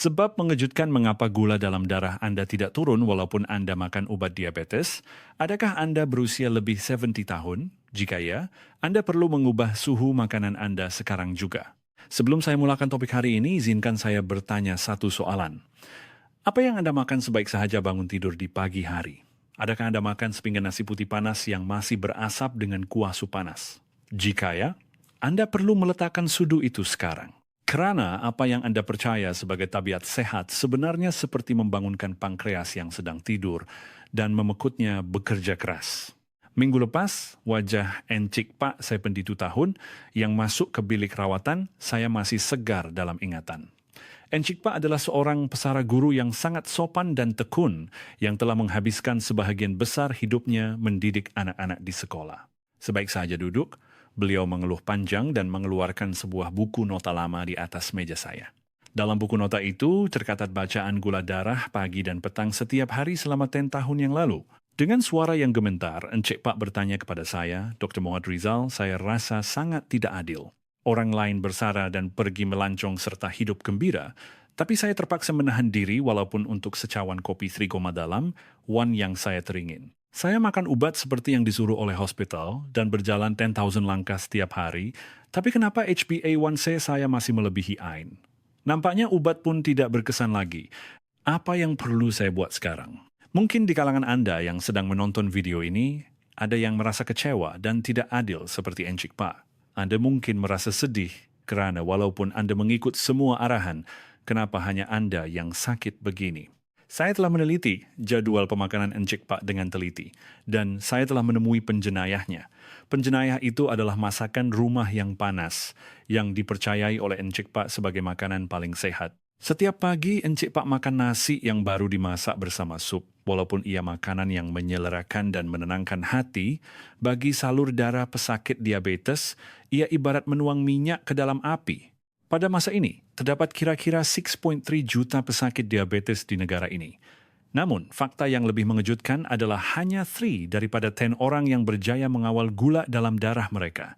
Sebab mengejutkan mengapa gula dalam darah Anda tidak turun walaupun Anda makan obat diabetes, adakah Anda berusia lebih 70 tahun? Jika ya, Anda perlu mengubah suhu makanan Anda sekarang juga. Sebelum saya mulakan topik hari ini, izinkan saya bertanya satu soalan. Apa yang Anda makan sebaik sahaja bangun tidur di pagi hari? Adakah Anda makan sepinggan nasi putih panas yang masih berasap dengan kuah sup panas? Jika ya, Anda perlu meletakkan sudu itu sekarang. Karena apa yang Anda percaya sebagai tabiat sehat sebenarnya seperti membangunkan pankreas yang sedang tidur dan memekutnya bekerja keras. Minggu lepas, wajah Encik Pak 72 tahun yang masuk ke bilik rawatan, saya masih segar dalam ingatan. Encik Pak adalah seorang pesara guru yang sangat sopan dan tekun yang telah menghabiskan sebahagian besar hidupnya mendidik anak-anak di sekolah. Sebaik saja duduk, beliau mengeluh panjang dan mengeluarkan sebuah buku nota lama di atas meja saya. Dalam buku nota itu tercatat bacaan gula darah pagi dan petang setiap hari selama 10 tahun yang lalu. Dengan suara yang gemetar, Encik Pak bertanya kepada saya, Dr. Muhammad Rizal, saya rasa sangat tidak adil. Orang lain bersara dan pergi melancong serta hidup gembira, tapi saya terpaksa menahan diri walaupun untuk secawan kopi Trigoma dalam, one yang saya teringin. Saya makan obat seperti yang disuruh oleh hospital dan berjalan 10,000 langkah setiap hari, tapi kenapa HbA1c saya masih melebihi AIN? Nampaknya obat pun tidak berkesan lagi. Apa yang perlu saya buat sekarang? Mungkin di kalangan Anda yang sedang menonton video ini, ada yang merasa kecewa dan tidak adil seperti Encik Pak. Anda mungkin merasa sedih kerana walaupun Anda mengikut semua arahan, kenapa hanya Anda yang sakit begini? Saya telah meneliti jadwal pemakanan Encik Pak dengan teliti, dan saya telah menemui penjenayahnya. Penjenayah itu adalah masakan rumah yang panas, yang dipercayai oleh Encik Pak sebagai makanan paling sehat. Setiap pagi, Encik Pak makan nasi yang baru dimasak bersama sup. Walaupun ia makanan yang menyelerakan dan menenangkan hati, bagi salur darah pesakit diabetes, ia ibarat menuang minyak ke dalam api. Pada masa ini, terdapat kira-kira 6.3 juta pesakit diabetes di negara ini. Namun, fakta yang lebih mengejutkan adalah hanya 3 daripada 10 orang yang berjaya mengawal gula dalam darah mereka.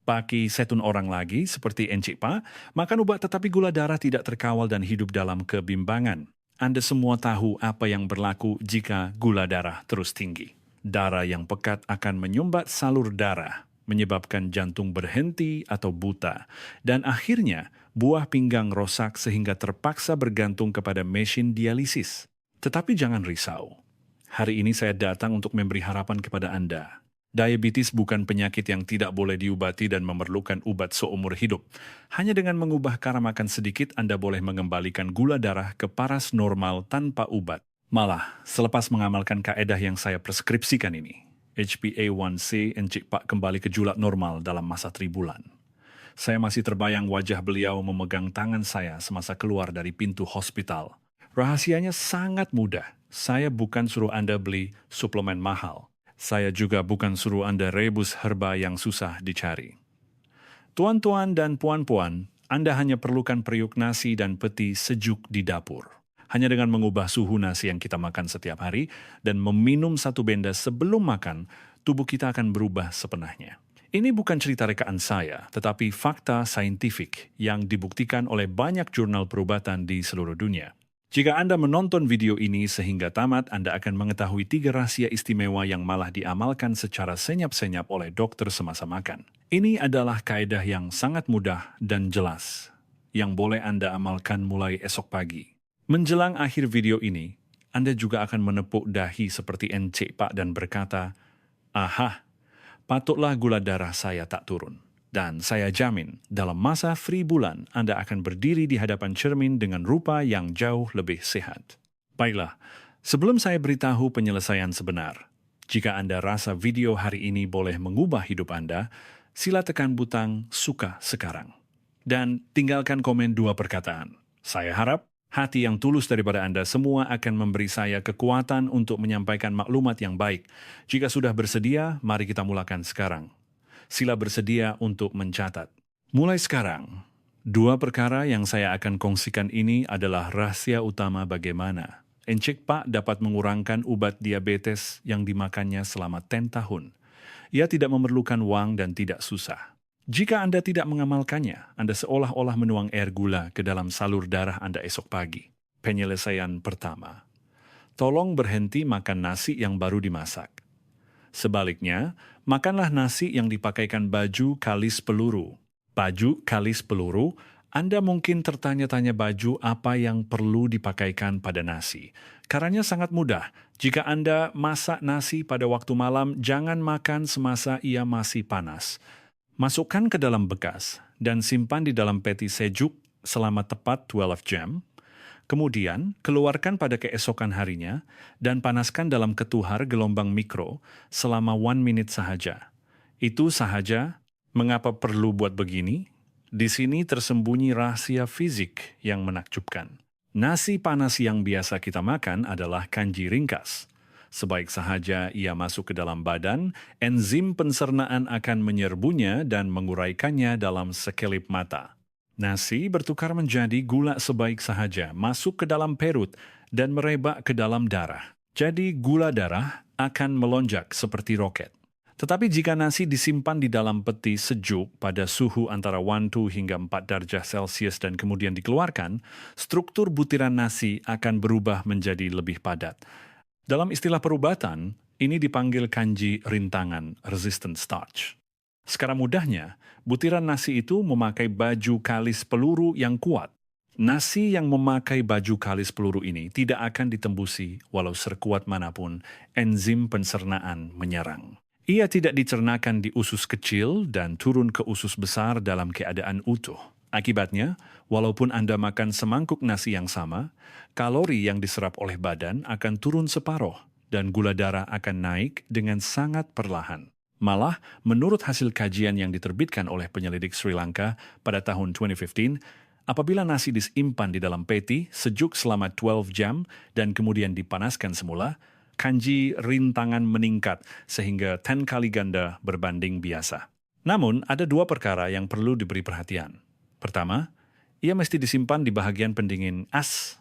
Bagi 1 orang lagi, seperti Encik Pak, makan obat tetapi gula darah tidak terkawal dan hidup dalam kebimbangan. Anda semua tahu apa yang berlaku jika gula darah terus tinggi. Darah yang pekat akan menyumbat salur darah, menyebabkan jantung berhenti atau buta, dan akhirnya buah pinggang rosak sehingga terpaksa bergantung kepada mesin dialisis. Tetapi jangan risau. Hari ini saya datang untuk memberi harapan kepada Anda. Diabetes bukan penyakit yang tidak boleh diobati dan memerlukan obat seumur hidup. Hanya dengan mengubah cara makan sedikit, Anda boleh mengembalikan gula darah ke paras normal tanpa obat. Malah, selepas mengamalkan kaedah yang saya preskripsikan ini, HbA1c Encik Pak kembali ke julak normal dalam masa 3 bulan. Saya masih terbayang wajah beliau memegang tangan saya semasa keluar dari pintu hospital. Rahasianya sangat mudah. Saya bukan suruh Anda beli suplemen mahal. Saya juga bukan suruh Anda rebus herba yang susah dicari. Tuan-tuan dan puan-puan, Anda hanya perlukan periuk nasi dan peti sejuk di dapur. Hanya dengan mengubah suhu nasi yang kita makan setiap hari dan meminum 1 benda sebelum makan, tubuh kita akan berubah sepenuhnya. Ini bukan cerita rekaan saya, tetapi fakta saintifik yang dibuktikan oleh banyak jurnal perubatan di seluruh dunia. Jika Anda menonton video ini sehingga tamat, Anda akan mengetahui 3 rahasia istimewa yang malah diamalkan secara senyap-senyap oleh dokter semasa makan. Ini adalah kaedah yang sangat mudah dan jelas, yang boleh Anda amalkan mulai esok pagi. Menjelang akhir video ini, Anda juga akan menepuk dahi seperti Encik Pak dan berkata, "Aha, patutlah gula darah saya tak turun." Dan saya jamin, dalam masa 3 bulan, Anda akan berdiri di hadapan cermin dengan rupa yang jauh lebih sehat. Baiklah, sebelum saya beritahu penyelesaian sebenar, jika Anda rasa video hari ini boleh mengubah hidup Anda, sila tekan butang suka sekarang. Dan tinggalkan komen 2 perkataan. Saya harap hati yang tulus daripada Anda semua akan memberi saya kekuatan untuk menyampaikan maklumat yang baik. Jika sudah bersedia, mari kita mulakan sekarang. Sila bersedia untuk mencatat. Mulai sekarang, 2 perkara yang saya akan kongsikan ini adalah rahasia utama bagaimana Encik Pak dapat mengurangkan obat diabetes yang dimakannya selama 10 tahun. Ia tidak memerlukan wang dan tidak susah. Jika Anda tidak mengamalkannya, Anda seolah-olah menuang air gula ke dalam salur darah Anda esok pagi. Penyelesaian pertama, tolong berhenti makan nasi yang baru dimasak. Sebaliknya, makanlah nasi yang dipakaikan baju kalis peluru. Baju kalis peluru, Anda mungkin tertanya-tanya baju apa yang perlu dipakaikan pada nasi. Caranya sangat mudah. Jika Anda masak nasi pada waktu malam, jangan makan semasa ia masih panas. Masukkan ke dalam bekas dan simpan di dalam peti sejuk selama tepat 12 jam. Kemudian, keluarkan pada keesokan harinya dan panaskan dalam ketuhar gelombang mikro selama 1 menit sahaja. Itu sahaja. Mengapa perlu buat begini? Di sini tersembunyi rahasia fizik yang menakjubkan. Nasi panas yang biasa kita makan adalah kanji ringkas. Sebaik sahaja ia masuk ke dalam badan, enzim pencernaan akan menyerbunya dan menguraikannya dalam sekelip mata. Nasi bertukar menjadi gula sebaik sahaja, masuk ke dalam perut dan merebak ke dalam darah. Jadi gula darah akan melonjak seperti roket. Tetapi jika nasi disimpan di dalam peti sejuk pada suhu antara 1 hingga 4 derajat Celcius dan kemudian dikeluarkan, struktur butiran nasi akan berubah menjadi lebih padat. Dalam istilah perubatan, ini dipanggil kanji rintangan, resistant starch. Secara mudahnya, butiran nasi itu memakai baju kalis peluru yang kuat. Nasi yang memakai baju kalis peluru ini tidak akan ditembusi walau sekuat manapun enzim pencernaan menyerang. Ia tidak dicernakan di usus kecil dan turun ke usus besar dalam keadaan utuh. Akibatnya, walaupun Anda makan semangkuk nasi yang sama, kalori yang diserap oleh badan akan turun separuh dan gula darah akan naik dengan sangat perlahan. Malah, menurut hasil kajian yang diterbitkan oleh penyelidik Sri Lanka pada tahun 2015, apabila nasi disimpan di dalam peti sejuk selama 12 jam dan kemudian dipanaskan semula, kanji rintangan meningkat sehingga 10 kali ganda berbanding biasa. Namun, ada 2 perkara yang perlu diberi perhatian. Pertama, ia mesti disimpan di bahagian pendingin as,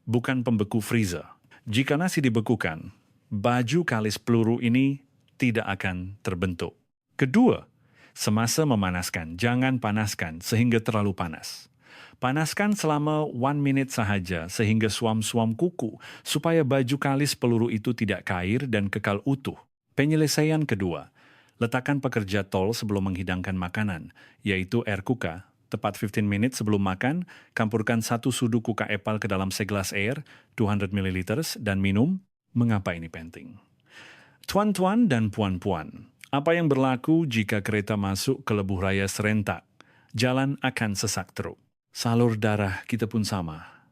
bukan pembeku freezer. Jika nasi dibekukan, baju kalis peluru ini tidak akan terbentuk. Kedua, semasa memanaskan, jangan panaskan sehingga terlalu panas. Panaskan selama 1 menit sahaja sehingga suam-suam kuku, supaya baju kalis peluru itu tidak cair dan kekal utuh. Penyelesaian kedua, letakkan pekerja tol sebelum menghidangkan makanan, yaitu air kuka. Tepat 15 menit sebelum makan, campurkan 1 sudu kuka epal ke dalam segelas air, 200 ml, dan minum. Mengapa ini penting? Tuan-tuan dan puan-puan, apa yang berlaku jika kereta masuk ke lebuh raya serentak? Jalan akan sesak teruk. Salur darah kita pun sama.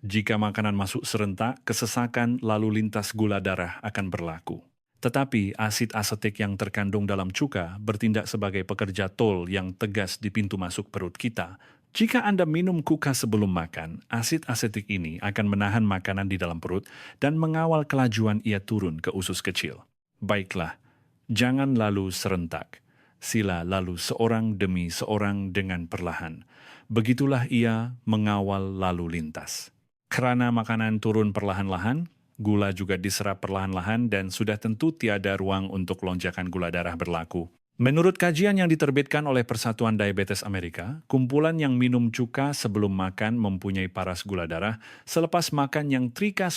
Jika makanan masuk serentak, kesesakan lalu lintas gula darah akan berlaku. Tetapi asid asetik yang terkandung dalam cuka bertindak sebagai pekerja tol yang tegas di pintu masuk perut kita. Jika Anda minum kuka sebelum makan, asid asetik ini akan menahan makanan di dalam perut dan mengawal kelajuan ia turun ke usus kecil. Baiklah, jangan lalu serentak. Sila lalu seorang demi seorang dengan perlahan. Begitulah ia mengawal lalu lintas. Kerana makanan turun perlahan-lahan, gula juga diserap perlahan-lahan dan sudah tentu tiada ruang untuk lonjakan gula darah berlaku. Menurut kajian yang diterbitkan oleh Persatuan Diabetes Amerika, kumpulan yang minum cuka sebelum makan mempunyai paras gula darah, selepas makan yang 3%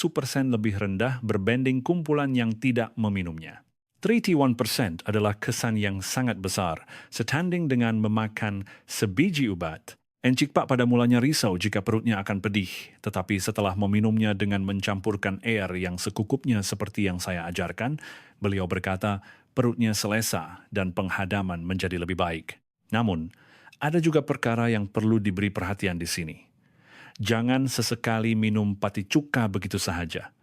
lebih rendah berbanding kumpulan yang tidak meminumnya. 31% adalah kesan yang sangat besar, setanding dengan memakan sebiji ubat. Encik Pak pada mulanya risau jika perutnya akan pedih, tetapi setelah meminumnya dengan mencampurkan air yang sekukupnya seperti yang saya ajarkan, beliau berkata perutnya selesa dan penghadaman menjadi lebih baik. Namun, ada juga perkara yang perlu diberi perhatian di sini. Jangan sesekali minum pati cuka begitu sahaja.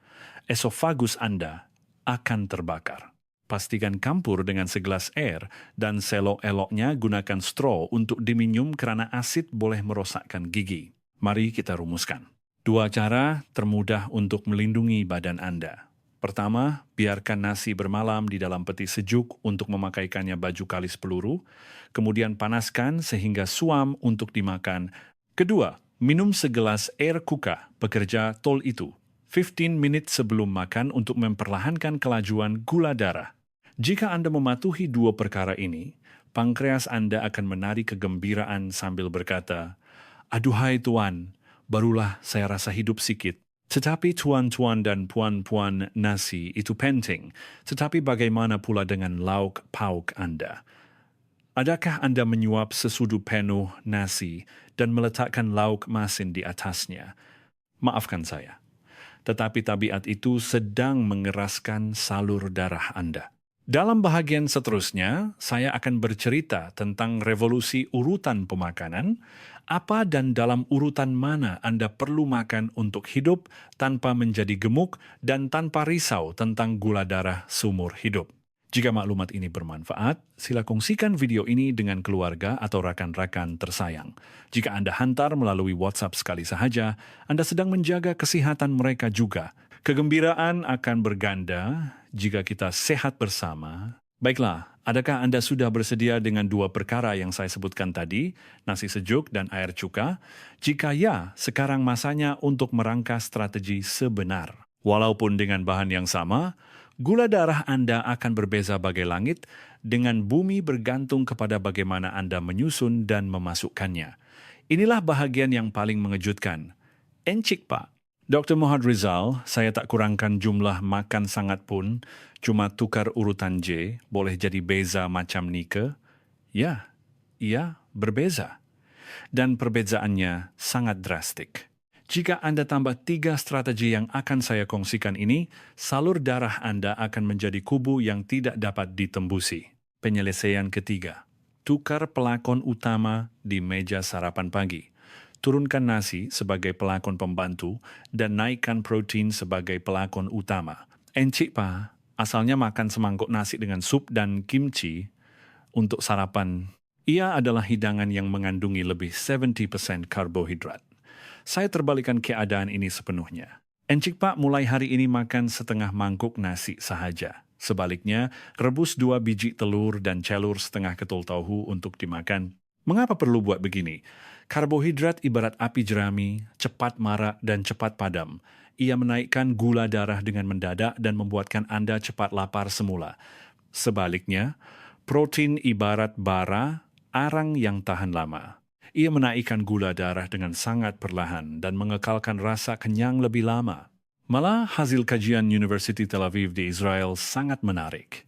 Esofagus Anda akan terbakar. Pastikan campur dengan segelas air dan selok-eloknya gunakan straw untuk diminum kerana asid boleh merosakkan gigi. Mari kita rumuskan. 2 cara termudah untuk melindungi badan Anda. Pertama, biarkan nasi bermalam di dalam peti sejuk untuk memakaikannya baju kalis peluru. Kemudian panaskan sehingga suam untuk dimakan. Kedua, minum segelas air kuka pekerja tol itu 15 menit sebelum makan untuk memperlahankan kelajuan gula darah. Jika Anda mematuhi 2 perkara ini, pankreas Anda akan menari kegembiraan sambil berkata, "Aduhai Tuan, barulah saya rasa hidup sikit." Tetapi tuan-tuan dan puan-puan, nasi itu penting. Tetapi bagaimana pula dengan lauk pauk Anda? Adakah Anda menyuap sesudu penuh nasi dan meletakkan lauk masin di atasnya? Maafkan saya, tetapi tabiat itu sedang mengeraskan salur darah Anda. Dalam bahagian seterusnya, saya akan bercerita tentang revolusi urutan pemakanan, apa dan dalam urutan mana Anda perlu makan untuk hidup tanpa menjadi gemuk dan tanpa risau tentang gula darah seumur hidup. Jika maklumat ini bermanfaat, sila kongsikan video ini dengan keluarga atau rakan-rakan tersayang. Jika Anda hantar melalui WhatsApp sekali sahaja, Anda sedang menjaga kesehatan mereka juga. Kegembiraan akan berganda jika kita sehat bersama. Baiklah, adakah Anda sudah bersedia dengan dua perkara yang saya sebutkan tadi, nasi sejuk dan air cuka? Jika ya, sekarang masanya untuk merangkas strategi sebenar. Walaupun dengan bahan yang sama, gula darah Anda akan berbeza bagai langit, dengan bumi bergantung kepada bagaimana Anda menyusun dan memasukkannya. Inilah bahagian yang paling mengejutkan. Encik Pak, Dr. Muhammad Rizal, saya tak kurangkan jumlah makan sangat pun, cuma tukar urutan J, boleh jadi beza macam Nike? Ya, ia berbeza. Dan perbezaannya sangat drastik. Jika Anda tambah 3 strategi yang akan saya kongsikan ini, salur darah Anda akan menjadi kubu yang tidak dapat ditembusi. Penyelesaian ketiga, tukar pelakon utama di meja sarapan pagi. Turunkan nasi sebagai pelakon pembantu dan naikkan protein sebagai pelakon utama. Encik Pa, asalnya makan semangkuk nasi dengan sup dan kimchi untuk sarapan. Ia adalah hidangan yang mengandungi lebih 70% karbohidrat. Saya terbalikan keadaan ini sepenuhnya. Encik Pak mulai hari ini makan setengah mangkuk nasi sahaja. Sebaliknya, rebus 2 biji telur dan celur setengah ketul tahu untuk dimakan. Mengapa perlu buat begini? Karbohidrat ibarat api jerami, cepat marak dan cepat padam. Ia menaikkan gula darah dengan mendadak dan membuatkan Anda cepat lapar semula. Sebaliknya, protein ibarat bara, arang yang tahan lama. Ia menaikkan gula darah dengan sangat perlahan dan mengekalkan rasa kenyang lebih lama. Malah hasil kajian University Tel Aviv di Israel sangat menarik.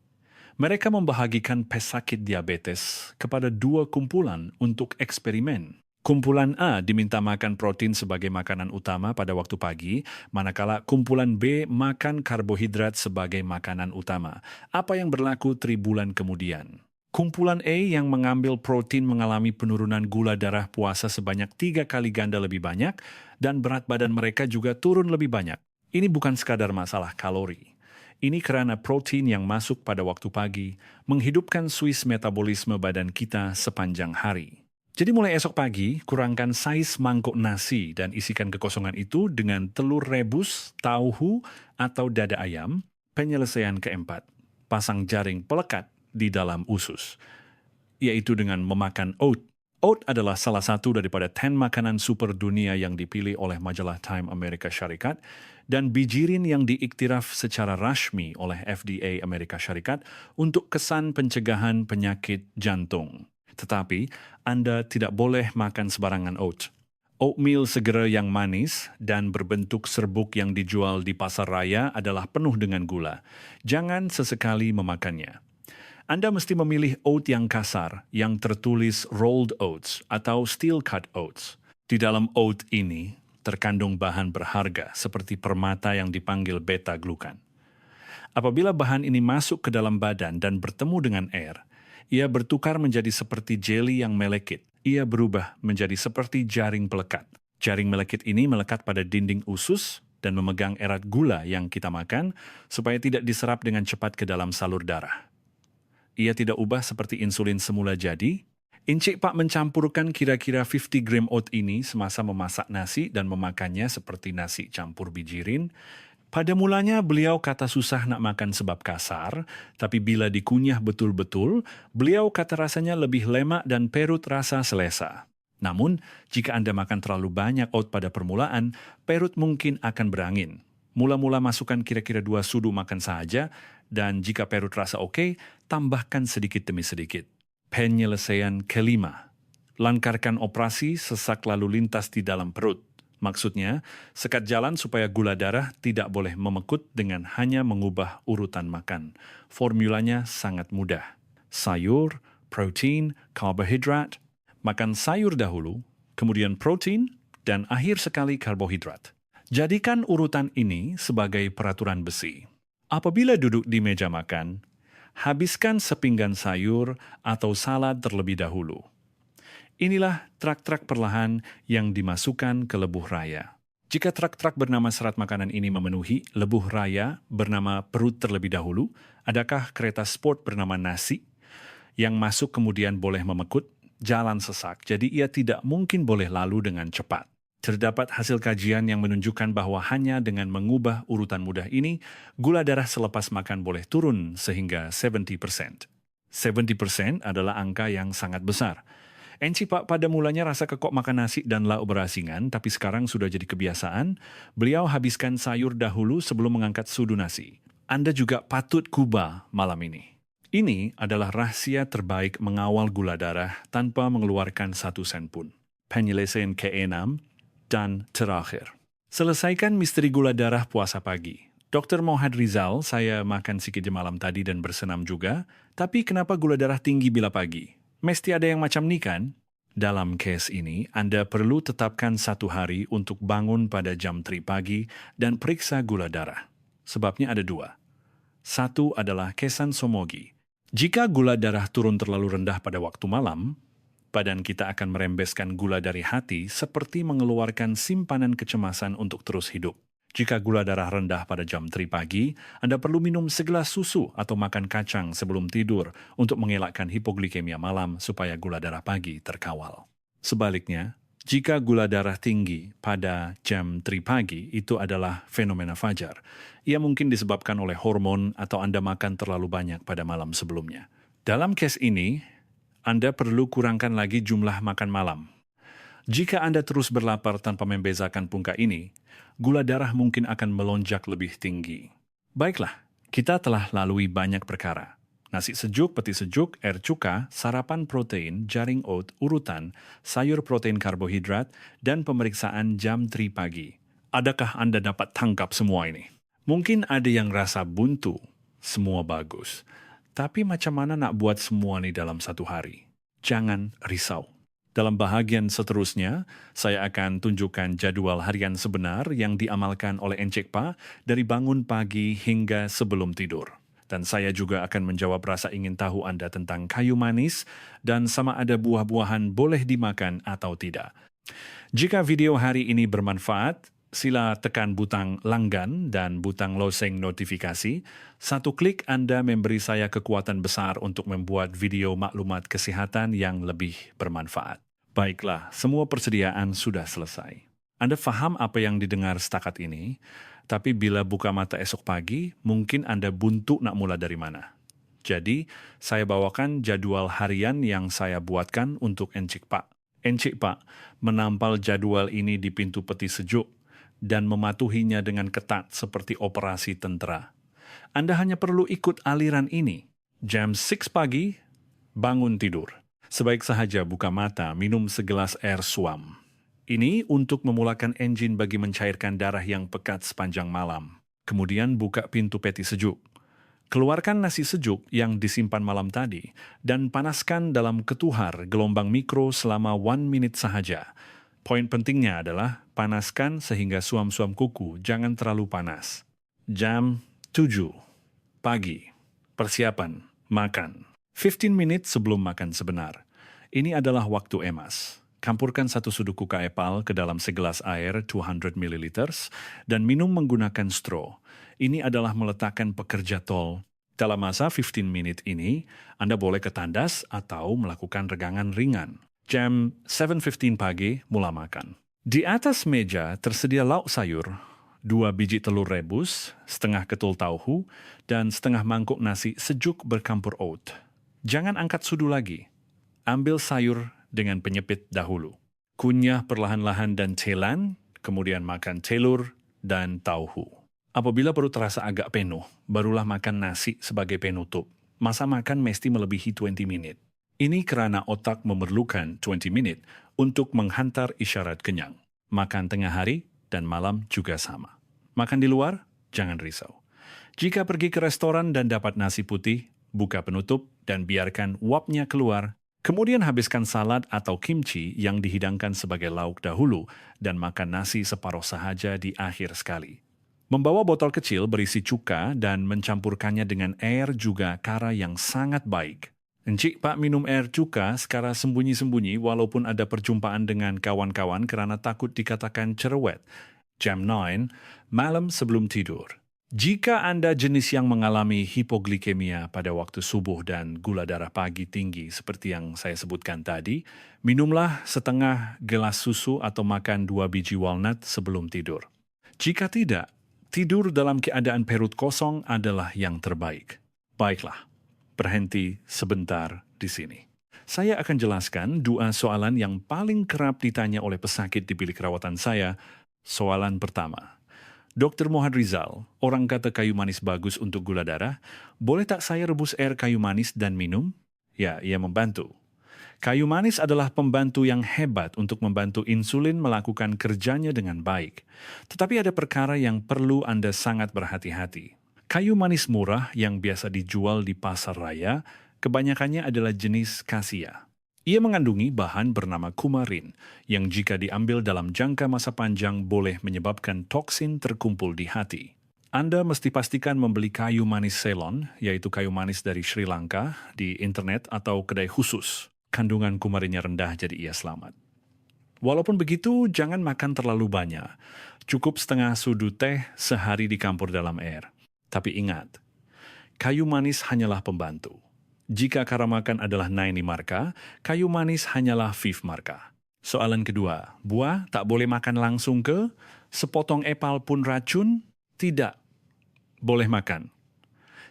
Mereka membahagikan pesakit diabetes kepada 2 kumpulan untuk eksperimen. Kumpulan A diminta makan protein sebagai makanan utama pada waktu pagi, manakala kumpulan B makan karbohidrat sebagai makanan utama. Apa yang berlaku 3 bulan kemudian? Kumpulan A yang mengambil protein mengalami penurunan gula darah puasa sebanyak 3 kali ganda lebih banyak dan berat badan mereka juga turun lebih banyak. Ini bukan sekadar masalah kalori. Ini karena protein yang masuk pada waktu pagi menghidupkan suis metabolisme badan kita sepanjang hari. Jadi mulai esok pagi, kurangkan saiz mangkuk nasi dan isikan kekosongan itu dengan telur rebus, tauhu, atau dada ayam. Penyelesaian keempat, pasang jaring pelekat di dalam usus, yaitu dengan memakan oat. Oat adalah salah satu daripada 10 makanan super dunia yang dipilih oleh majalah Time Amerika Syarikat dan bijirin yang diiktiraf secara rasmi oleh FDA Amerika Syarikat untuk kesan pencegahan penyakit jantung. Tetapi, Anda tidak boleh makan sebarangan oat. Oatmeal segera yang manis dan berbentuk serbuk yang dijual di pasar raya adalah penuh dengan gula. Jangan sesekali memakannya. Anda mesti memilih oat yang kasar, yang tertulis rolled oats atau steel cut oats. Di dalam oat ini terkandung bahan berharga seperti permata yang dipanggil beta-glukan. Apabila bahan ini masuk ke dalam badan dan bertemu dengan air, ia bertukar menjadi seperti jeli yang melekit. Ia berubah menjadi seperti jaring pelekat. Jaring melekit ini melekat pada dinding usus dan memegang erat gula yang kita makan supaya tidak diserap dengan cepat ke dalam salur darah. Ia tidak ubah seperti insulin semula jadi. Encik Pak mencampurkan kira-kira 50 gram oat ini semasa memasak nasi dan memakannya seperti nasi campur bijirin. Pada mulanya beliau kata susah nak makan sebab kasar, tapi bila dikunyah betul-betul, beliau kata rasanya lebih lemak dan perut rasa selesa. Namun, jika Anda makan terlalu banyak oat pada permulaan, perut mungkin akan berangin. Mula-mula masukkan kira-kira 2 sudu makan saja, dan jika perut rasa oke, tambahkan sedikit demi sedikit. Penyelesaian kelima. Langkarkan operasi sesak lalu lintas di dalam perut. Maksudnya, sekat jalan supaya gula darah tidak boleh memekut dengan hanya mengubah urutan makan. Formulanya sangat mudah. Sayur, protein, karbohidrat. Makan sayur dahulu, kemudian protein, dan akhir sekali karbohidrat. Jadikan urutan ini sebagai peraturan besi. Apabila duduk di meja makan, habiskan sepinggan sayur atau salad terlebih dahulu. Inilah trak-trak perlahan yang dimasukkan ke lebuh raya. Jika trak-trak bernama serat makanan ini memenuhi, lebuh raya bernama perut terlebih dahulu, adakah kereta sport bernama nasi yang masuk kemudian boleh memekut, jalan sesak, jadi ia tidak mungkin boleh lalu dengan cepat. Terdapat hasil kajian yang menunjukkan bahwa hanya dengan mengubah urutan mudah ini, gula darah selepas makan boleh turun sehingga 70%. 70% adalah angka yang sangat besar. Encik Pak pada mulanya rasa kekok makan nasi dan lauk berasingan, tapi sekarang sudah jadi kebiasaan. Beliau habiskan sayur dahulu sebelum mengangkat sudu nasi. Anda juga patut kuba malam ini. Ini adalah rahasia terbaik mengawal gula darah tanpa mengeluarkan 1 sen pun. Penyelesaian ke-6 dan terakhir. Selesaikan misteri gula darah puasa pagi. Dr. Mohad Rizal, saya makan sikit di malam tadi dan bersenam juga, tapi kenapa gula darah tinggi bila pagi? Mesti ada yang macam ni kan? Dalam kes ini, Anda perlu tetapkan 1 hari untuk bangun pada jam 3 pagi dan periksa gula darah. Sebabnya ada 2. 1 adalah kesan somogi. Jika gula darah turun terlalu rendah pada waktu malam, badan kita akan merembeskan gula dari hati seperti mengeluarkan simpanan kecemasan untuk terus hidup. Jika gula darah rendah pada jam 3 pagi, Anda perlu minum segelas susu atau makan kacang sebelum tidur untuk mengelakkan hipoglikemia malam supaya gula darah pagi terkawal. Sebaliknya, jika gula darah tinggi pada jam 3 pagi, itu adalah fenomena fajar. Ia mungkin disebabkan oleh hormon atau Anda makan terlalu banyak pada malam sebelumnya. Dalam kes ini, Anda perlu kurangkan lagi jumlah makan malam. Jika Anda terus berlapar tanpa membezakan pungka ini, gula darah mungkin akan melonjak lebih tinggi. Baiklah, kita telah lalui banyak perkara. Nasi sejuk, peti sejuk, air cuka, sarapan protein, jaring oat, urutan, sayur protein karbohidrat, dan pemeriksaan jam 3 pagi. Adakah Anda dapat tangkap semua ini? Mungkin ada yang rasa buntu, semua bagus. Tapi macam mana nak buat semua ini dalam 1 hari? Jangan risau. Dalam bahagian seterusnya, saya akan tunjukkan jadwal harian sebenar yang diamalkan oleh Encik Pa dari bangun pagi hingga sebelum tidur. Dan saya juga akan menjawab rasa ingin tahu Anda tentang kayu manis dan sama ada buah-buahan boleh dimakan atau tidak. Jika video hari ini bermanfaat, sila tekan butang langgan dan butang loseng notifikasi. 1 klik Anda memberi saya kekuatan besar untuk membuat video maklumat kesihatan yang lebih bermanfaat. Baiklah, semua persediaan sudah selesai. Anda faham apa yang didengar setakat ini, tapi bila buka mata esok pagi, mungkin Anda buntu nak mula dari mana. Jadi, saya bawakan jadwal harian yang saya buatkan untuk Encik Pak. Encik Pak menampal jadwal ini di pintu peti sejuk dan mematuhinya dengan ketat seperti operasi tentera. Anda hanya perlu ikut aliran ini. Jam 6 pagi, bangun tidur. Sebaik sahaja buka mata, minum segelas air suam. Ini untuk memulakan enjin bagi mencairkan darah yang pekat sepanjang malam. Kemudian buka pintu peti sejuk. Keluarkan nasi sejuk yang disimpan malam tadi dan panaskan dalam ketuhar gelombang mikro selama 1 menit sahaja. Poin pentingnya adalah panaskan sehingga suam-suam kuku jangan terlalu panas. Jam 7 pagi. Persiapan makan. 15 menit sebelum makan sebenar. Ini adalah waktu emas. Campurkan 1 sudu kuka epal ke dalam segelas air 200 ml dan minum menggunakan straw. Ini adalah meletakkan pekerja tol. Dalam masa 15 menit ini, Anda boleh ke tandas atau melakukan regangan ringan. Jam 7.15 pagi, mula makan. Di atas meja tersedia lauk sayur, 2 biji telur rebus, setengah ketul tauhu, dan setengah mangkuk nasi sejuk bercampur oat. Jangan angkat sudu lagi. Ambil sayur dengan penyepit dahulu. Kunyah perlahan-lahan dan telan, kemudian makan telur dan tauhu. Apabila perut terasa agak penuh, barulah makan nasi sebagai penutup. Masa makan mesti melebihi 20 menit. Ini karena otak memerlukan 20 menit untuk menghantar isyarat kenyang. Makan tengah hari dan malam juga sama. Makan di luar, jangan risau. Jika pergi ke restoran dan dapat nasi putih, buka penutup dan biarkan uapnya keluar. Kemudian habiskan salad atau kimchi yang dihidangkan sebagai lauk dahulu dan makan nasi separuh sahaja di akhir sekali. Membawa botol kecil berisi cuka dan mencampurkannya dengan air juga cara yang sangat baik. Encik Pak minum air cuka secara sembunyi-sembunyi walaupun ada perjumpaan dengan kawan-kawan kerana takut dikatakan cerewet. Jam 9, malam sebelum tidur. Jika Anda jenis yang mengalami hipoglikemia pada waktu subuh dan gula darah pagi tinggi seperti yang saya sebutkan tadi, minumlah setengah gelas susu atau makan 2 biji walnut sebelum tidur. Jika tidak, tidur dalam keadaan perut kosong adalah yang terbaik. Baiklah, berhenti sebentar di sini. Saya akan jelaskan 2 soalan yang paling kerap ditanya oleh pesakit di bilik rawatan saya. Soalan pertama. Dr. Mohad Rizal, orang kata kayu manis bagus untuk gula darah, boleh tak saya rebus air kayu manis dan minum? Ya, ia membantu. Kayu manis adalah pembantu yang hebat untuk membantu insulin melakukan kerjanya dengan baik. Tetapi ada perkara yang perlu Anda sangat berhati-hati. Kayu manis murah yang biasa dijual di pasar raya, kebanyakannya adalah jenis kasia. Ia mengandungi bahan bernama kumarin, yang jika diambil dalam jangka masa panjang boleh menyebabkan toksin terkumpul di hati. Anda mesti pastikan membeli kayu manis Ceylon, yaitu kayu manis dari Sri Lanka, di internet atau kedai khusus. Kandungan kumarinnya rendah jadi ia selamat. Walaupun begitu, jangan makan terlalu banyak. Cukup setengah sudu teh sehari dicampur dalam air. Tapi ingat, kayu manis hanyalah pembantu. Jika cara makan adalah Naini marka, kayu manis hanyalah Viv marka. Soalan kedua, buah tak boleh makan langsung ke? Sepotong epal pun racun? Tidak, boleh makan.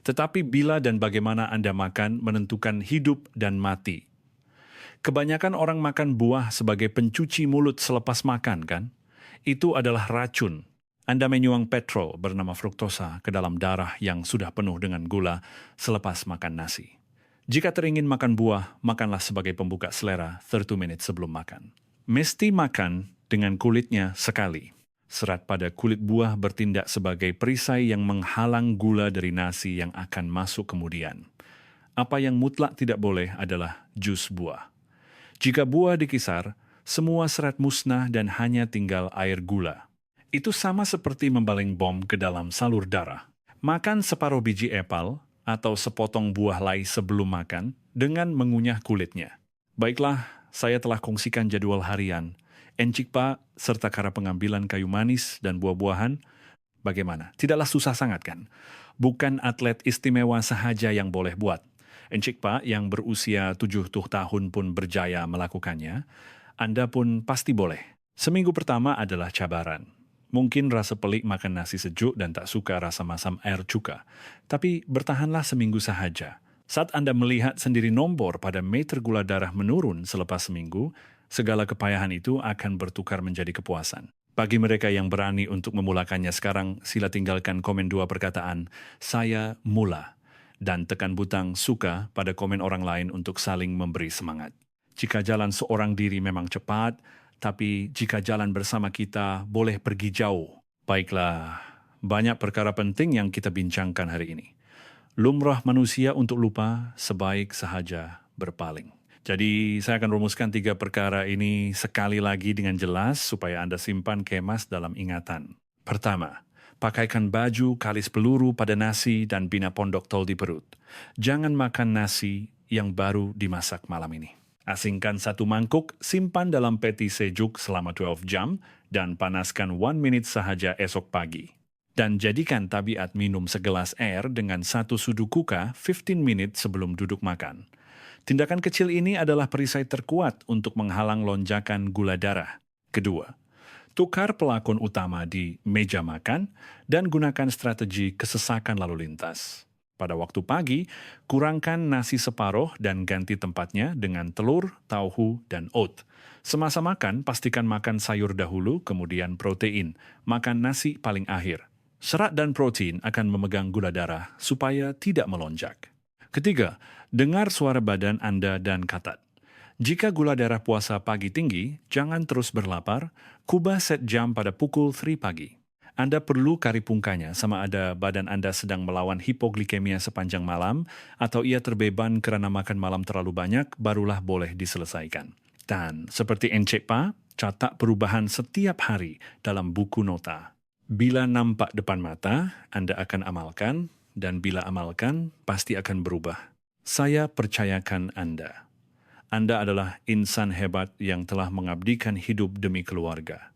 Tetapi bila dan bagaimana Anda makan menentukan hidup dan mati. Kebanyakan orang makan buah sebagai pencuci mulut selepas makan, kan? Itu adalah racun. Anda menyuang petrol bernama fruktosa ke dalam darah yang sudah penuh dengan gula selepas makan nasi. Jika teringin makan buah, makanlah sebagai pembuka selera 30 menit sebelum makan. Mesti makan dengan kulitnya sekali. Serat pada kulit buah bertindak sebagai perisai yang menghalang gula dari nasi yang akan masuk kemudian. Apa yang mutlak tidak boleh adalah jus buah. Jika buah dikisar, semua serat musnah dan hanya tinggal air gula. Itu sama seperti membaling bom ke dalam salur darah. Makan separuh biji epal atau sepotong buah lai sebelum makan dengan mengunyah kulitnya. Baiklah, saya telah kongsikan jadwal harian. Encik Pak, serta cara pengambilan kayu manis dan buah-buahan, bagaimana? Tidaklah susah sangat kan? Bukan atlet istimewa sahaja yang boleh buat. Encik Pak yang berusia 70 tahun pun berjaya melakukannya, Anda pun pasti boleh. Seminggu pertama adalah cabaran. Mungkin rasa pelik makan nasi sejuk dan tak suka rasa masam air cuka. Tapi bertahanlah seminggu sahaja. Saat Anda melihat sendiri nombor pada meter gula darah menurun selepas seminggu, segala kepayahan itu akan bertukar menjadi kepuasan. Bagi mereka yang berani untuk memulakannya sekarang, sila tinggalkan komen 2 perkataan, saya mula. Dan tekan butang suka pada komen orang lain untuk saling memberi semangat. Jika jalan seorang diri memang cepat, tapi jika jalan bersama kita boleh pergi jauh. Baiklah, banyak perkara penting yang kita bincangkan hari ini. Lumrah manusia untuk lupa, sebaik sahaja berpaling. Jadi saya akan rumuskan 3 perkara ini sekali lagi dengan jelas supaya Anda simpan kemas dalam ingatan. Pertama, pakaikan baju kalis peluru pada nasi dan bina pondok tol di perut. Jangan makan nasi yang baru dimasak malam ini. Asingkan 1 mangkuk, simpan dalam peti sejuk selama 12 jam, dan panaskan 1 menit sahaja esok pagi. Dan jadikan tabiat minum segelas air dengan 1 sudu kuka 15 menit sebelum duduk makan. Tindakan kecil ini adalah perisai terkuat untuk menghalang lonjakan gula darah. Kedua, tukar pelakon utama di meja makan dan gunakan strategi kesesakan lalu lintas. Pada waktu pagi, kurangkan nasi separuh dan ganti tempatnya dengan telur, tauhu, dan oat. Semasa makan, pastikan makan sayur dahulu, kemudian protein. Makan nasi paling akhir. Serat dan protein akan memegang gula darah supaya tidak melonjak. Ketiga, dengar suara badan Anda dan katat. Jika gula darah puasa pagi tinggi, jangan terus berlapar, kubah set jam pada pukul 3 pagi. Anda perlu karipungkanya sama ada badan Anda sedang melawan hipoglikemia sepanjang malam atau ia terbeban kerana makan malam terlalu banyak, barulah boleh diselesaikan. Dan seperti Encik Pa, catat perubahan setiap hari dalam buku nota. Bila nampak depan mata, Anda akan amalkan, dan bila amalkan, pasti akan berubah. Saya percayakan Anda. Anda adalah insan hebat yang telah mengabdikan hidup demi keluarga.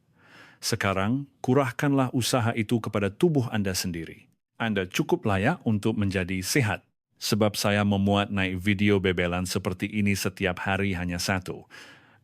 Sekarang, kurahkanlah usaha itu kepada tubuh Anda sendiri. Anda cukup layak untuk menjadi sehat. Sebab saya memuat naik video bebelan seperti ini setiap hari hanya satu.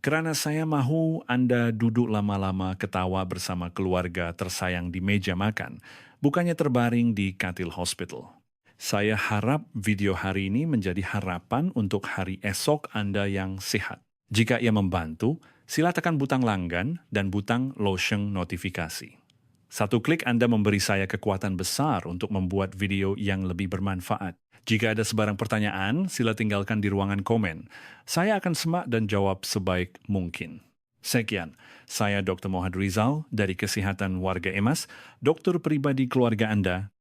Kerana saya mahu Anda duduk lama-lama ketawa bersama keluarga tersayang di meja makan, bukannya terbaring di katil hospital. Saya harap video hari ini menjadi harapan untuk hari esok Anda yang sehat. Jika ia membantu, sila tekan butang langgan dan butang lonceng notifikasi. Satu klik Anda memberi saya kekuatan besar untuk membuat video yang lebih bermanfaat. Jika ada sebarang pertanyaan, sila tinggalkan di ruangan komen. Saya akan semak dan jawab sebaik mungkin. Sekian, saya Dr. Mohad Rizal dari Kesihatan Warga Emas, doktor pribadi keluarga Anda